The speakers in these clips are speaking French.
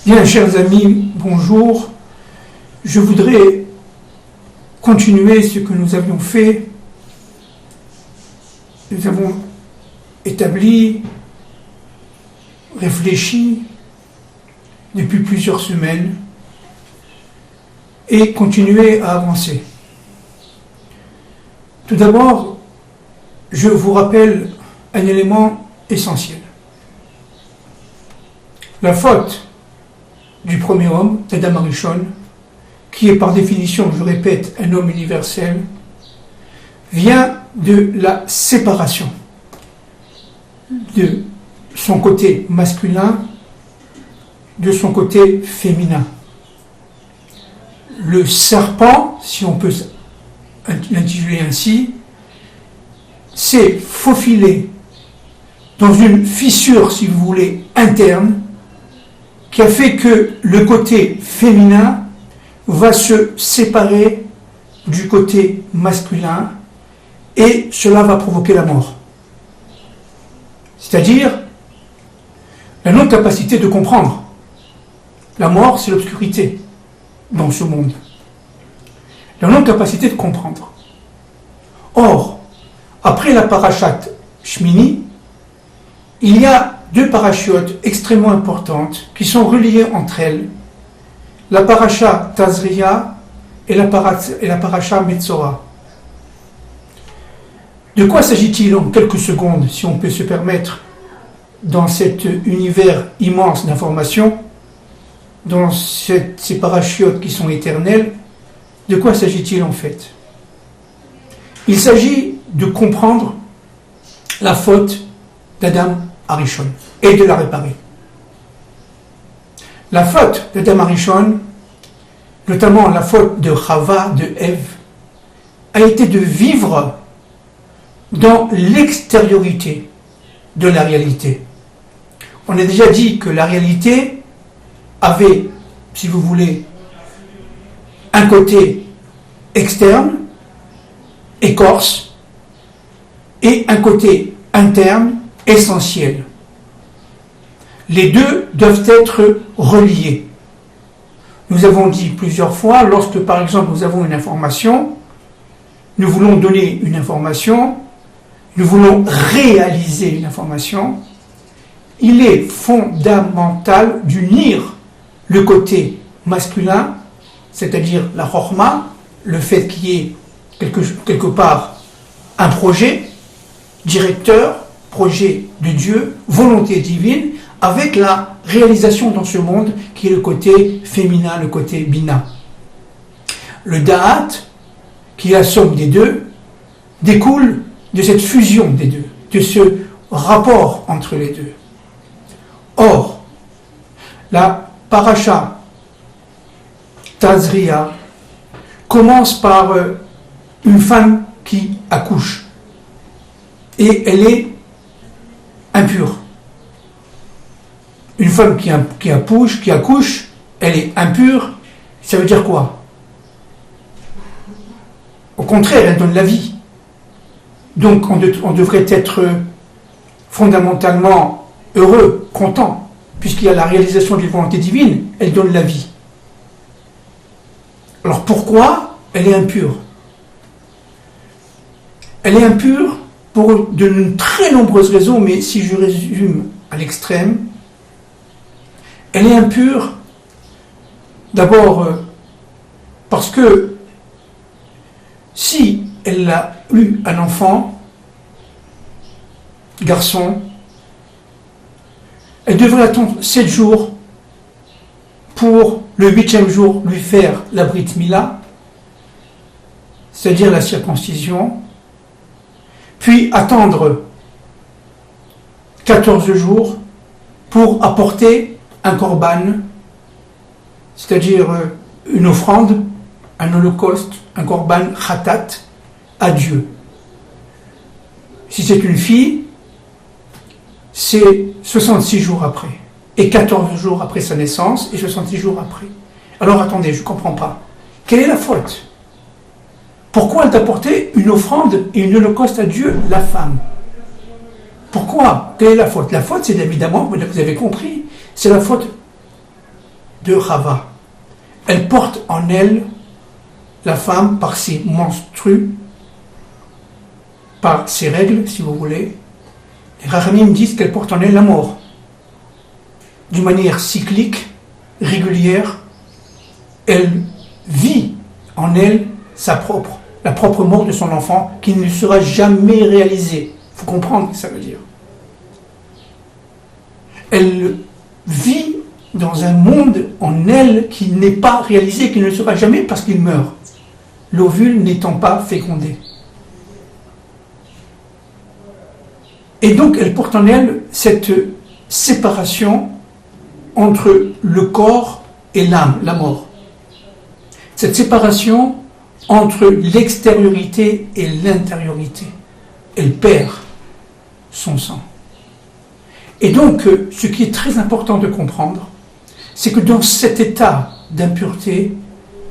Bien, chers amis, bonjour. Je voudrais continuer ce que nous avions fait. Nous avons établi, réfléchi depuis plusieurs semaines et continuer à avancer. Tout d'abord, je vous rappelle un élément essentiel. La faute du premier homme, Adam Arishon, qui est par définition, je répète, un homme universel, vient de la séparation de son côté masculin de son côté féminin. Le serpent, si on peut l'intituler ainsi, s'est faufilé dans une fissure, si vous voulez, interne, qui a fait que le côté féminin va se séparer du côté masculin et cela va provoquer la mort. C'est-à-dire la non-capacité de comprendre. La mort, c'est l'obscurité dans ce monde. La non-capacité de comprendre. Or, après la parachate Shmini, il y a deux parachutes extrêmement importantes qui sont reliées entre elles, la paracha Tazria et la paracha Metzora. De quoi s'agit-il en quelques secondes, si on peut se permettre, dans cet univers immense d'informations, dans ces parachutes qui sont éternels, de quoi s'agit-il en fait? Il s'agit de comprendre la faute d'Adam Arishon et de la réparer. La faute d'Adam Arishon, notamment la faute de Chava, de Ève, a été de vivre dans l'extériorité de la réalité. On a déjà dit que la réalité avait, si vous voulez, un côté externe, écorce, et un côté interne, essentiel. Les deux doivent être reliés. Nous avons dit plusieurs fois, lorsque par exemple nous avons une information, nous voulons donner une information, nous voulons réaliser une information, il est fondamental d'unir le côté masculin, c'est-à-dire la chorma, le fait qu'il y ait quelque part un projet directeur, projet de Dieu, volonté divine, avec la réalisation dans ce monde qui est le côté féminin, le côté bina. Le da'at, qui est la somme des deux, découle de cette fusion des deux, de ce rapport entre les deux. Or, la paracha Tazria commence par une femme qui accouche et elle est impure. Une femme qui accouche, elle est impure, ça veut dire quoi? Au contraire, elle donne la vie. Donc on devrait être fondamentalement heureux, content, puisqu'il y a la réalisation de la volonté divine, elle donne la vie. Alors pourquoi elle est impure? Elle est impure pour de très nombreuses raisons, mais si je résume à l'extrême, elle est impure d'abord parce que si elle a eu un enfant, garçon, elle devrait attendre 7 jours pour le 8e jour lui faire la Brit Mila, c'est-à-dire la circoncision, puis attendre 14 jours pour apporter un korban, c'est-à-dire une offrande, un holocauste, un korban khatat à Dieu. Si c'est une fille, c'est 66 jours après, et 14 jours après sa naissance, et 66 jours après. Alors attendez, je ne comprends pas. Quelle est la faute? Pourquoi elle d'apporter une offrande et une holocauste à Dieu, la femme? Pourquoi? Quelle est la faute? La faute, c'est évidemment, vous avez compris, c'est la faute de Chava. Elle porte en elle, la femme, par ses menstrues, par ses règles, si vous voulez. Les Rachamim disent qu'elle porte en elle la mort. D'une manière cyclique, régulière, elle vit en elle la propre mort de son enfant qui ne sera jamais réalisée. Il faut comprendre ce que ça veut dire. Elle vit dans un monde en elle qui n'est pas réalisé, qui ne le sera jamais parce qu'il meurt, l'ovule n'étant pas fécondé. Et donc elle porte en elle cette séparation entre le corps et l'âme, la mort. Cette séparation entre l'extériorité et l'intériorité. Elle perd son sang. Et donc, ce qui est très important de comprendre, c'est que dans cet état d'impureté,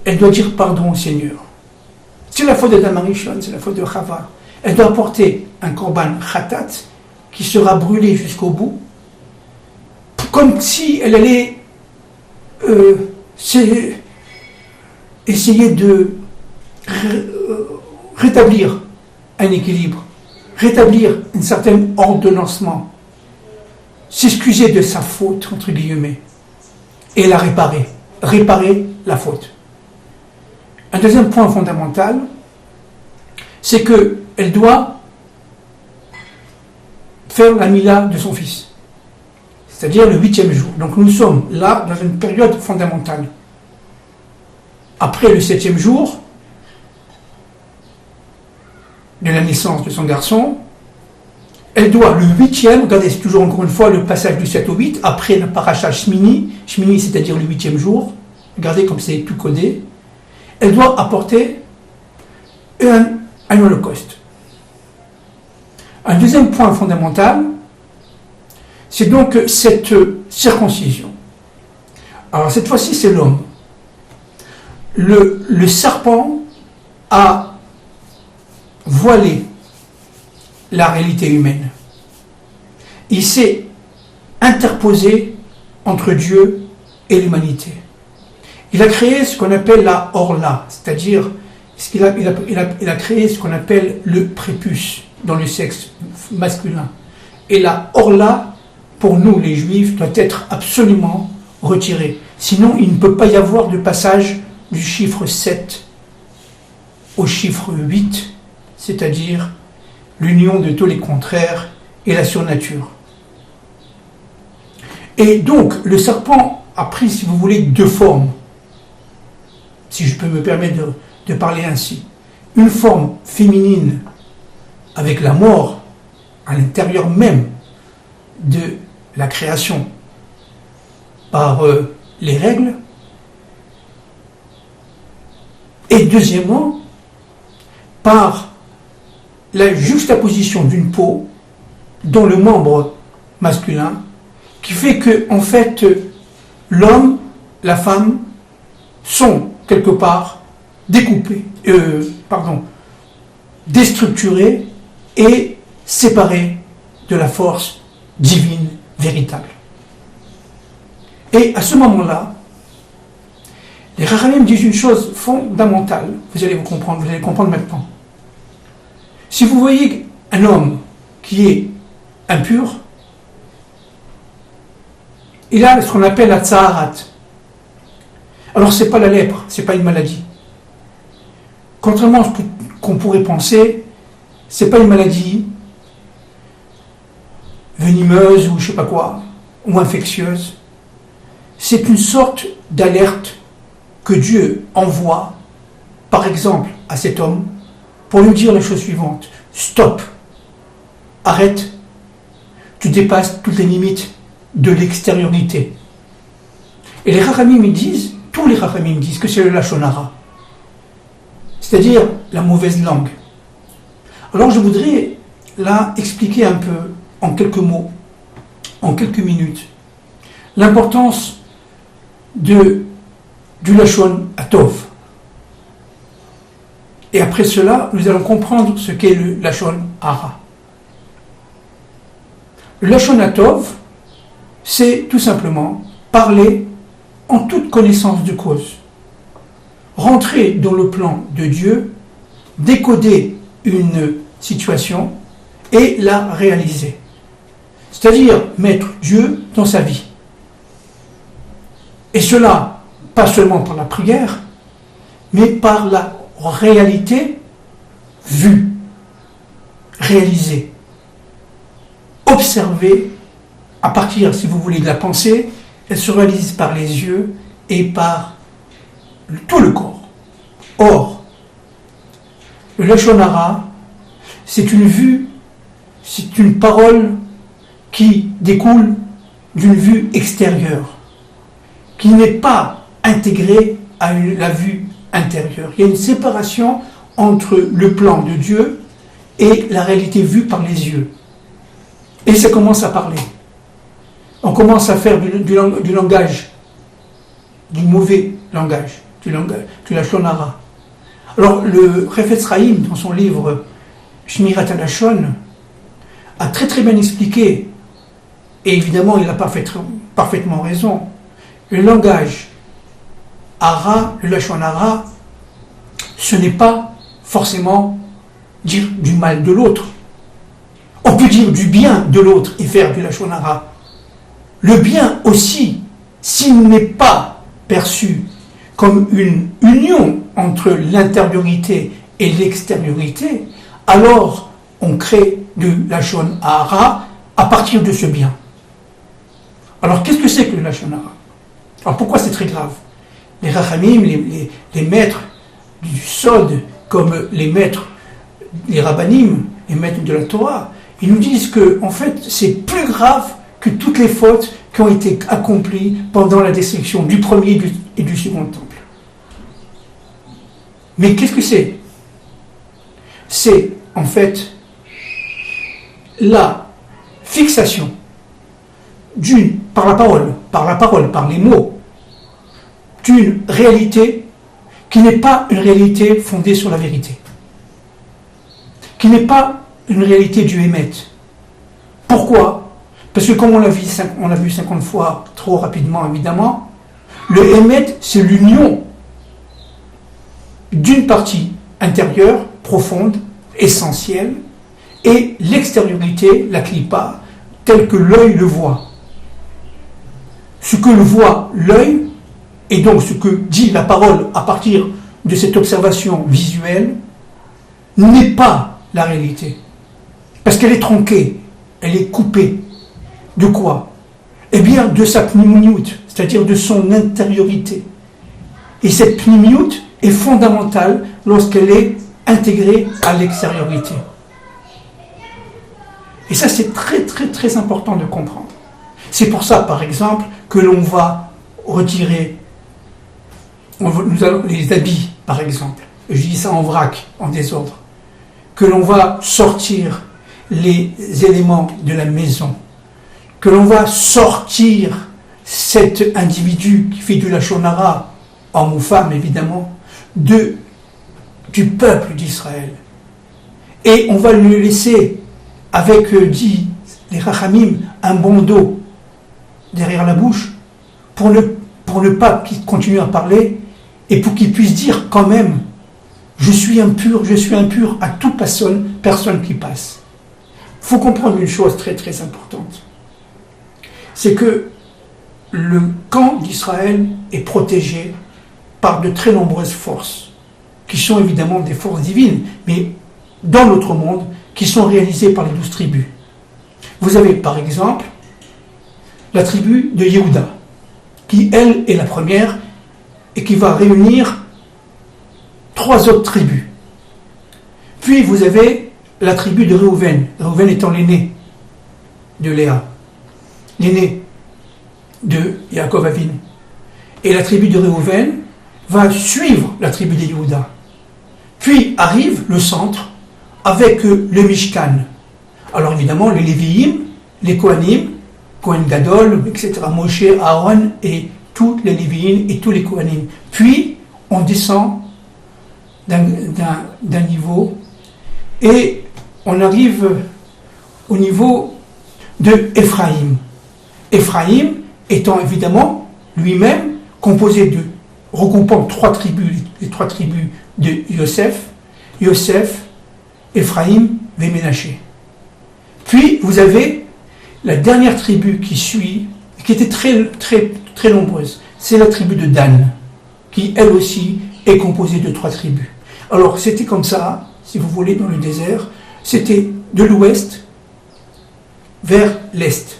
elle doit dire pardon au Seigneur. C'est la faute de Adam Arishon, c'est la faute de Chava. Elle doit apporter un korban khatat qui sera brûlé jusqu'au bout, comme si elle allait essayer de rétablir un équilibre, rétablir un certain ordonnancement, s'excuser de sa faute, entre guillemets, et la réparer la faute. Un deuxième point fondamental, c'est qu'elle doit faire la mila de son fils, c'est-à-dire le 8e jour. Donc nous sommes là dans une période fondamentale. Après le 7e jour de la naissance de son garçon, elle doit, le 8e, regardez, c'est toujours encore une fois le passage du 7 au 8, après la paracha Shmini, Shmini c'est-à-dire le 8e jour, regardez comme c'est tout codé, elle doit apporter un holocauste. Un deuxième point fondamental, c'est donc cette circoncision. Alors cette fois-ci, c'est l'homme. Le serpent a voilé la réalité humaine. Il s'est interposé entre Dieu et l'humanité. Il a créé ce qu'on appelle la orla, c'est-à-dire il a créé ce qu'on appelle le prépuce dans le sexe masculin. Et la orla, pour nous les juifs, doit être absolument retirée. Sinon, il ne peut pas y avoir de passage du chiffre 7 au chiffre 8, c'est-à-dire l'union de tous les contraires et la surnature. Et donc, le serpent a pris, si vous voulez, deux formes, si je peux me permettre de parler ainsi. Une forme féminine, avec la mort à l'intérieur même de la création, par les règles. Et deuxièmement, par la juxtaposition d'une peau dans le membre masculin, qui fait que, en fait, l'homme, la femme, sont quelque part découpés, déstructurés et séparés de la force divine véritable. Et à ce moment-là, les Rachamim disent une chose fondamentale, vous allez comprendre maintenant. Si vous voyez un homme qui est impur, il a ce qu'on appelle la tsaharat. Alors c'est pas la lèpre, c'est pas une maladie. Contrairement à ce qu'on pourrait penser, c'est pas une maladie venimeuse ou je sais pas quoi, ou infectieuse. C'est une sorte d'alerte que Dieu envoie, par exemple, à cet homme, pour lui dire la chose suivante: stop, arrête, tu dépasses toutes les limites de l'extériorité. Et les Rachamim disent, tous les Rachamim disent que c'est le Lashon Hara, c'est-à-dire la mauvaise langue. Alors je voudrais là expliquer un peu, en quelques mots, en quelques minutes, l'importance du Lashon Hatov. Et après cela, nous allons comprendre ce qu'est le Lashon Hara. Le Lashon Hatov, c'est tout simplement parler en toute connaissance de cause, rentrer dans le plan de Dieu, décoder une situation et la réaliser. C'est-à-dire mettre Dieu dans sa vie. Et cela, pas seulement par la prière, mais par la réalité vue, réalisée, observée à partir, si vous voulez, de la pensée. Elle se réalise par les yeux et par tout le corps. Or, le Lashon Hara, c'est une vue, c'est une parole qui découle d'une vue extérieure, qui n'est pas intégrée à la vue intérieure. Il y a une séparation entre le plan de Dieu et la réalité vue par les yeux. Et ça commence à parler. On commence à faire du langage, du mauvais langage, du Lashon Hara. Alors, le Chafetz Chaim, dans son livre Shmirat HaLashon, a très très bien expliqué, et évidemment il a parfaitement raison, le langage Hara, le Lashon Hara, ce n'est pas forcément dire du mal de l'autre. On peut dire du bien de l'autre et faire du Lashon Hara. Le bien aussi, s'il n'est pas perçu comme une union entre l'intériorité et l'extériorité, alors on crée du Lashon Hara à partir de ce bien. Alors qu'est-ce que c'est que le Lashon Hara? Alors pourquoi c'est très grave? Les Rachamim, les maîtres du Sod, comme les maîtres, les Rabbanim, les maîtres de la Torah, ils nous disent que en fait c'est plus grave que toutes les fautes qui ont été accomplies pendant la destruction du premier et du second temple. Mais qu'est-ce que c'est? C'est en fait la fixation par la parole, par les mots, d'une réalité qui n'est pas une réalité fondée sur la vérité, qui n'est pas une réalité du Hémet. Pourquoi? Parce que comme on l'a vu 50 fois trop rapidement évidemment, le Hémet c'est l'union d'une partie intérieure, profonde, essentielle, et l'extériorité, la klipa, telle que l'œil le voit. Ce que le voit l'œil, et donc ce que dit la parole à partir de cette observation visuelle, n'est pas la réalité. Parce qu'elle est tronquée, elle est coupée. De quoi? Eh bien, de sa pnimiout, c'est-à-dire de son intériorité. Et cette pnimiout est fondamentale lorsqu'elle est intégrée à l'extériorité. Et ça, c'est très, très, très important de comprendre. C'est pour ça, par exemple, que l'on va retirer les habits, par exemple. Je dis ça en vrac, en désordre. Que l'on va sortir les éléments de la maison. Que l'on va sortir cet individu qui fait du Lashon Hara, homme ou femme évidemment, du peuple d'Israël. Et on va le laisser avec, dit les Rachamim, un bandeau derrière la bouche pour ne pas qu'il continue à parler et pour qu'il puisse dire quand même je suis impur à toute personne qui passe. Il faut comprendre une chose très très importante. C'est que le camp d'Israël est protégé par de très nombreuses forces, qui sont évidemment des forces divines, mais dans notre monde, qui sont réalisées par les 12 tribus. Vous avez par exemple la tribu de Yehuda, qui elle est la première et qui va réunir 3 autres tribus. Puis vous avez la tribu de Réhouven, Réhouven étant l'aîné de Léa, l'aîné de Yaakov Avinu. Et la tribu de Réhouven va suivre la tribu de Yehuda. Puis arrive le centre avec le Mishkan. Alors évidemment, les Lévi'im, les Kohanim, Kohen Gadol, etc., Moshe, Aaron et tous les Lévi'im et tous les Kohanim. Puis on descend d'un niveau et on arrive au niveau de Éphraïm. Éphraïm étant évidemment lui-même regroupant trois tribus, les trois tribus de Yosef, Ephraïm et Ménaché. Puis vous avez la dernière tribu qui suit, qui était très nombreuse, c'est la tribu de Dan, qui elle aussi est composée de trois tribus. Alors c'était comme ça, si vous voulez, dans le désert, c'était de l'ouest vers l'est.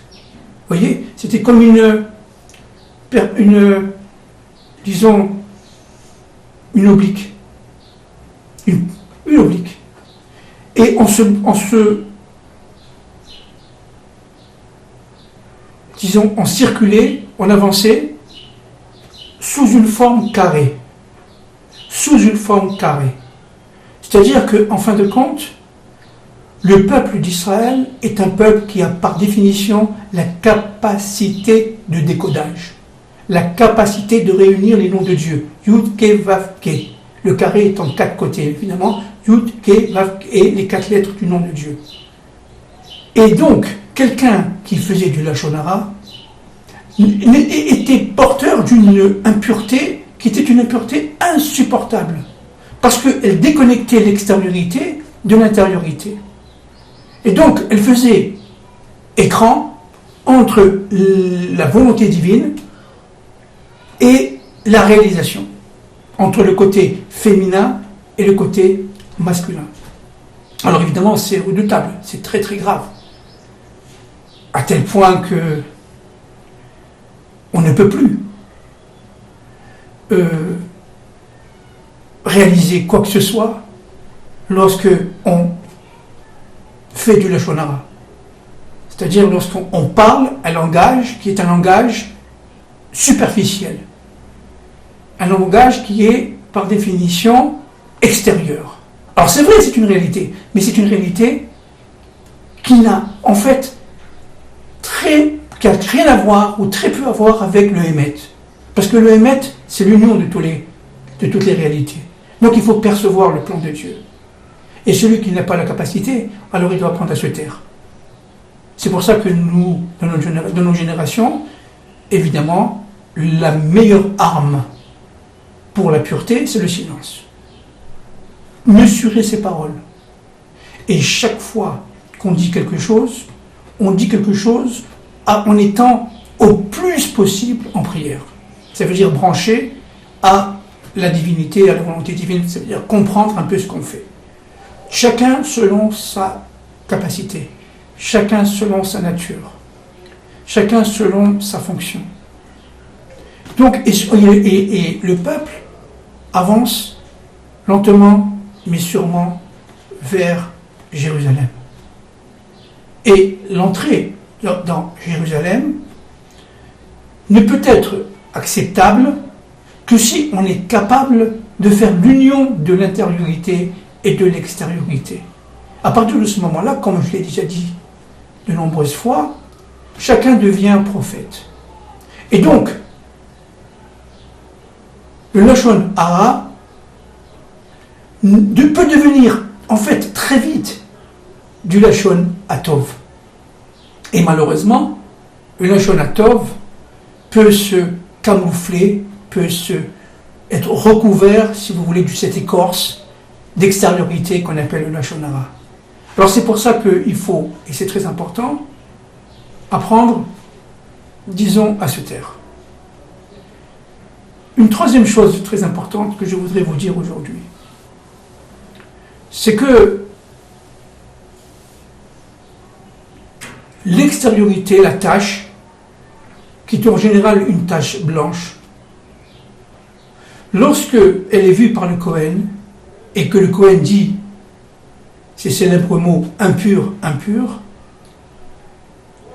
Vous voyez, c'était comme disons, une oblique. Une oblique. Et on circulait, on avançait sous une forme carrée. C'est-à-dire qu'en fin de compte, le peuple d'Israël est un peuple qui a par définition la capacité de décodage, la capacité de réunir les noms de Dieu. Yud, Ke, Vav, Ke. Le carré est en 4 côtés, évidemment. Yud, Ke, Vav, Ke, les 4 lettres du nom de Dieu. Et donc, quelqu'un qui faisait du Lachon Hara était porteur d'une impureté qui était une impureté insupportable, parce qu'elle déconnectait l'extériorité de l'intériorité. Et donc, elle faisait écran entre la volonté divine et la réalisation, entre le côté féminin et le côté masculin. Alors évidemment, c'est redoutable, c'est très très grave, à tel point que on ne peut plus réaliser quoi que ce soit lorsque on fait du Lachon Hara. C'est-à-dire lorsqu'on parle un langage qui est un langage superficiel. Un langage qui est, par définition, extérieur. Alors c'est vrai, c'est une réalité, mais c'est une réalité qui n'a, en fait, qui a rien à voir, ou très peu à voir avec le Hémet. Parce que le Hémet, c'est l'union de toutes les réalités. Donc il faut percevoir le plan de Dieu. Et celui qui n'a pas la capacité, alors il doit apprendre à se taire. C'est pour ça que nous, dans nos générations, évidemment, la meilleure arme pour la pureté, c'est le silence. Mesurer ses paroles. Et chaque fois qu'on dit quelque chose, on dit quelque chose en étant au plus possible en prière. Ça veut dire brancher à la divinité, à la volonté divine, ça veut dire comprendre un peu ce qu'on fait. Chacun selon sa capacité, chacun selon sa nature, chacun selon sa fonction. Donc, et le peuple avance lentement, mais sûrement, vers Jérusalem. Et l'entrée dans Jérusalem ne peut être acceptable que si on est capable de faire l'union de l'intériorité et de l'extériorité. À partir de ce moment-là, comme je l'ai déjà dit de nombreuses fois, chacun devient prophète. Et donc, le Lachon Hara peut devenir, en fait, très vite, du Lachon Hatov. Et malheureusement, le Lachon Hatov peut se camoufler, peut être recouvert, si vous voulez, de cette écorce d'extériorité qu'on appelle le Lachon Hara. Alors c'est pour ça qu'il faut, et c'est très important, apprendre, disons, à se taire. Une troisième chose très importante que je voudrais vous dire aujourd'hui, c'est que l'extériorité, la tache, qui est en général une tache blanche, lorsque elle est vue par le Kohen, et que le Kohen dit ces célèbres mots impur, impur,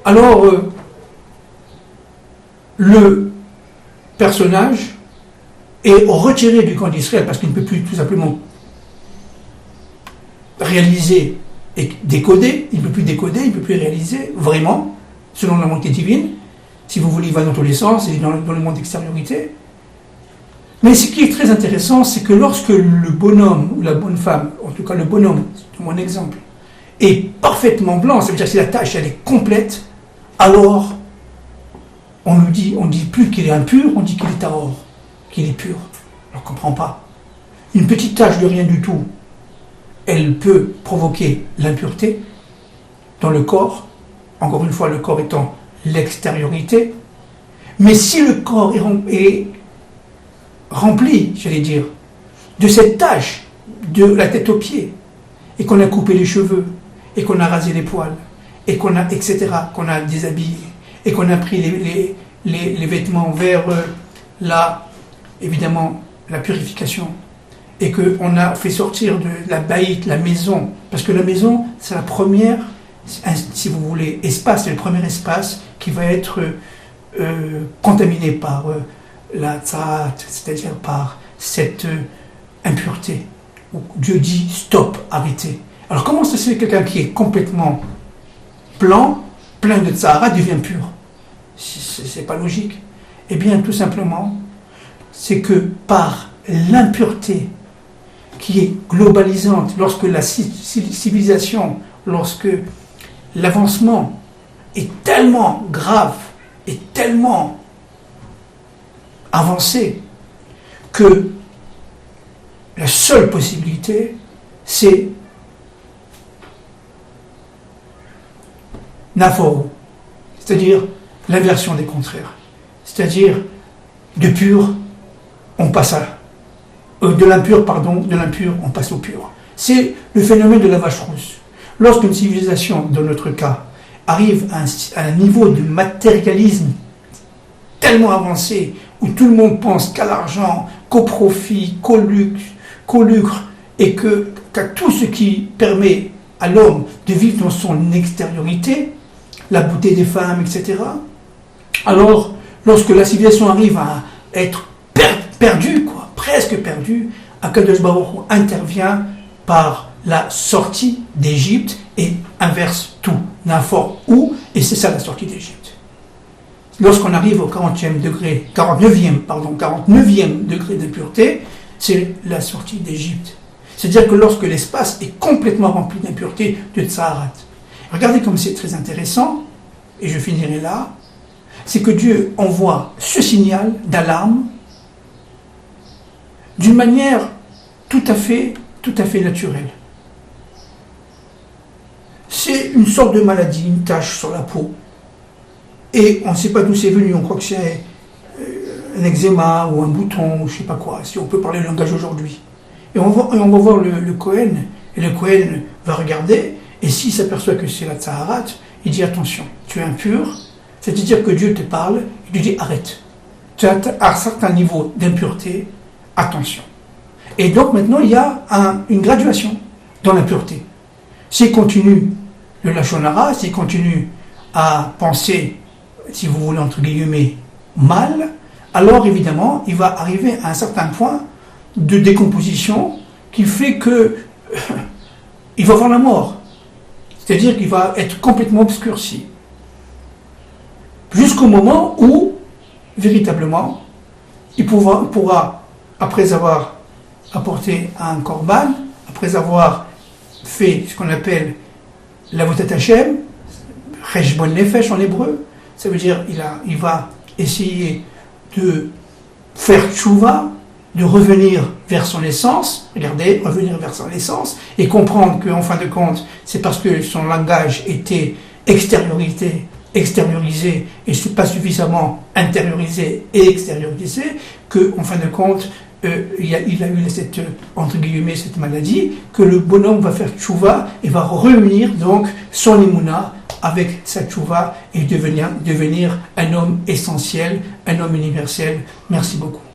alors le personnage est retiré du camp d'Israël parce qu'il ne peut plus tout simplement réaliser et décoder, il ne peut plus décoder, il ne peut plus réaliser vraiment, selon la volonté divine. Si vous voulez, il va dans tous les sens, et dans le monde d'extériorité. Mais ce qui est très intéressant, c'est que lorsque le bonhomme ou la bonne femme, en tout cas le bonhomme, c'est mon exemple, est parfaitement blanc, ça veut dire que si la tâche elle est complète, alors on dit plus qu'il est impur, on dit qu'il est tahor, qu'il est pur. On ne comprend pas. Une petite tache de rien du tout, elle peut provoquer l'impureté dans le corps, encore une fois le corps étant l'extériorité, mais si le corps est rempli, j'allais dire, de cette tache, de la tête aux pieds, et qu'on a coupé les cheveux, et qu'on a rasé les poils, et qu'on a, etc., qu'on a déshabillé, et qu'on a pris les vêtements vers évidemment, la purification, et qu'on a fait sortir de la baït, la maison, parce que la maison, c'est la première, si vous voulez, espace, c'est le premier espace qui va être contaminé par la tza'at, c'est-à-dire par cette impureté, où Dieu dit stop, arrêtez. Alors comment ça se fait que quelqu'un qui est complètement plein de tza'at devient pur? C'est pas logique. Eh bien, tout simplement, c'est que par l'impureté qui est globalisante, lorsque la civilisation, lorsque l'avancement est tellement grave et tellement avancé que la seule possibilité, c'est naforu, c'est-à-dire l'inversion des contraires. C'est-à-dire de pur, on passe de l'impur, on passe au pur. C'est le phénomène de la vache rousse. Lorsqu'une civilisation, dans notre cas, arrive à un niveau de matérialisme tellement avancé, où tout le monde pense qu'à l'argent, qu'au profit, qu'au lucre, et qu'à tout ce qui permet à l'homme de vivre dans son extériorité, la beauté des femmes, etc. Alors, lorsque la civilisation arrive à être perdue, presque perdue, Akadosh Baruch Hu intervient par la sortie d'Égypte et inverse tout, n'importe où, et c'est ça la sortie d'Égypte. Lorsqu'on arrive au 49e degré de pureté, c'est la sortie d'Égypte. C'est-à-dire que lorsque l'espace est complètement rempli d'impureté, de tsaharat. Regardez comme c'est très intéressant, et je finirai là, c'est que Dieu envoie ce signal d'alarme d'une manière tout à fait naturelle. C'est une sorte de maladie, une tache sur la peau. Et on ne sait pas d'où c'est venu, on croit que c'est un eczéma ou un bouton, ou je ne sais pas quoi, si on peut parler le langage aujourd'hui. Et on va voir le Kohen, et le Kohen va regarder, et s'il s'aperçoit que c'est la tsaharat, il dit attention, tu es impur, c'est-à-dire que Dieu te parle, il lui dit arrête. Tu as un certain niveau d'impureté, attention. Et donc maintenant, il y a une graduation dans l'impureté. S'il continue le lachon hara, s'il continue à penser, si vous voulez, entre guillemets, mal, alors évidemment, il va arriver à un certain point de décomposition qui fait que il va voir la mort. C'est-à-dire qu'il va être complètement obscurci. Jusqu'au moment où, véritablement, il pourra, après avoir apporté un korban, après avoir fait ce qu'on appelle l'avodat Hashem, cheshbon nefesh en hébreu, ça veut dire il va essayer de faire tchouva, de revenir vers son essence, regardez, revenir vers son essence, et comprendre qu'en fin de compte, c'est parce que son langage était extériorisé et pas suffisamment intériorisé et extériorisé, qu'en fin de compte, il a eu cette, entre guillemets, cette maladie, que le bonhomme va faire tchouva et va réunir donc son émouna avec sa tchouva et devenir un homme essentiel, un homme universel. Merci beaucoup.